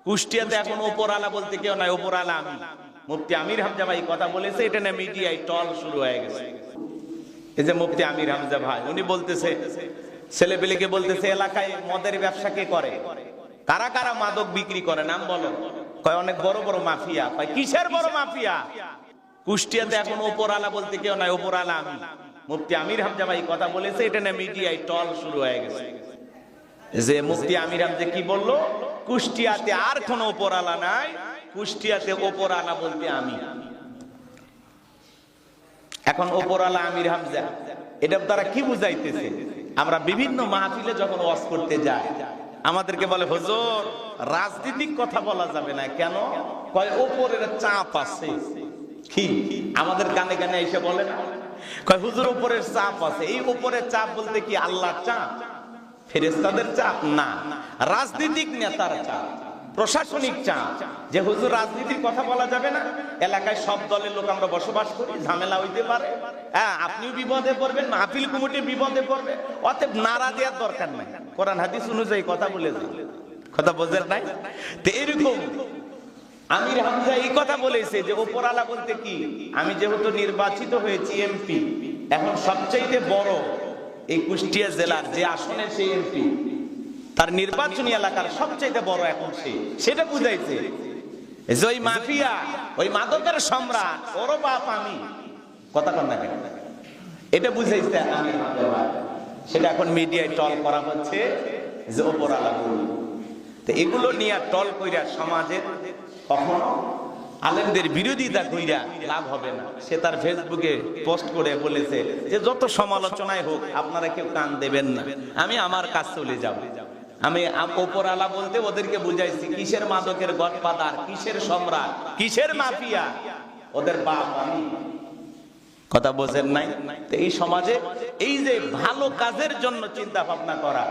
কুষ্টিয়াতে এখন ওপরওয়ালা বলতে কেউ নাই, ওপরওয়ালা আমি। মুফতি আমির হামজা ভাই কথা বলেছে, এটা না মিডিয়ায় টল শুরু হয়ে গেছে। এই যে মুফতি আমির হামজা ভাই উনি বলতেছে, ছেলেপেলেকে বলতেছে এলাকায় মদের ব্যবসা কে করে, কারা কারা মাদক বিক্রি করে নাম বলো। কয় অনেক বড় বড় মাফিয়া। কয় কিসের বড় মাফিয়া? কুষ্টিয়াতে এখন ওপরওয়ালা বলতে কেউ নাই, ওপরওয়ালা আমি। মুফতি আমির হামজা ভাই কথা বলেছে, এটা না মিডিয়ায় টল শুরু হয়ে গেছে। যে মুফতি আমির হামজা কি বললো, কুষ্টিয়াতে আর কোন ওপরওয়ালা নাই, কুষ্টিয়াতে ওপরওয়ালা বলতে আমি। এখন ওপরওয়ালা আমির হামজা এটার দ্বারা কি বুঝাইতেছে? আমরা বিভিন্ন মাহফিলে যখন ওয়াজ করতে যাই আমাদেরকে বলে হুজুর রাজনৈতিক কথা বলা যাবে না কেন? কয় ওপরের চাপ আছে। কি আমাদের কানে কানে এসে বলে না? কয় হুজুর উপরের চাপ আছে। এই উপরের চাপ বলতে কি আল্লাহর চাপ, ফেরেশতাদের চাপ না, রাজনৈতিক নেতার চাপ, প্রশাসনিক চাপ। যে হুজুর রাজনীতির কথা বলা যাবে না, এলাকায় সব দলের লোক আমরা বসবাস করি, ঝামেলা হইতে পারে, হ্যাঁ আপনিও বিপদে পড়বেন, মাহফিল কমিটি বিপদে পড়বে, অতএব নারা দেওয়ার দরকার নাই, কোরআন হাদিস অনুযায়ী কথা বলে যান। কথা বোঝেন নাই? তো এরকম আমির হামজা এই কথা বলেছে যে ওপরওয়ালা বলতে কি, আমি যেহেতু নির্বাচিত হয়েছি এমপি, এখন সবচাইতে বড় এই কুষ্টিয়া জেলার যে আসনে সেই এমপি, তার নির্বাচনী এলাকার সবচেয়ে বড় এখন সে, সেটা বুঝাইছে। যে ওই মাফিয়া, ওই মাদকের সম্রাট, ওর বাপ আমি। কথা কন না কেন? এটা বুঝাইছে আমি। সেটা এখন মিডিয়ায় টল করা হচ্ছে যে ওপরওয়ালা বলি। তো এগুলো নিয়ে টল কইরা সমাজের কখনো আলেমদের বিরোধিতা কইরা লাভ হবে না। সে তার ফেসবুকে পোস্ট করে বলেছে যে যত সমালোচনায় হোক আপনারা কেউ কান দেবেন না, আমি আমার কাজ চলে যাব। আমি ওপরওয়ালা বলতে ওদেরকে বুঝাইছি কিসের মাদকের গডফাদার, কিসের সম্রাট, কিসের মাফিয়া, ওদের বাপ আমি। কথা বোঝেন নাই? তো এই সমাজে এই যে ভালো কাজের জন্য চিন্তা ভাবনা করা,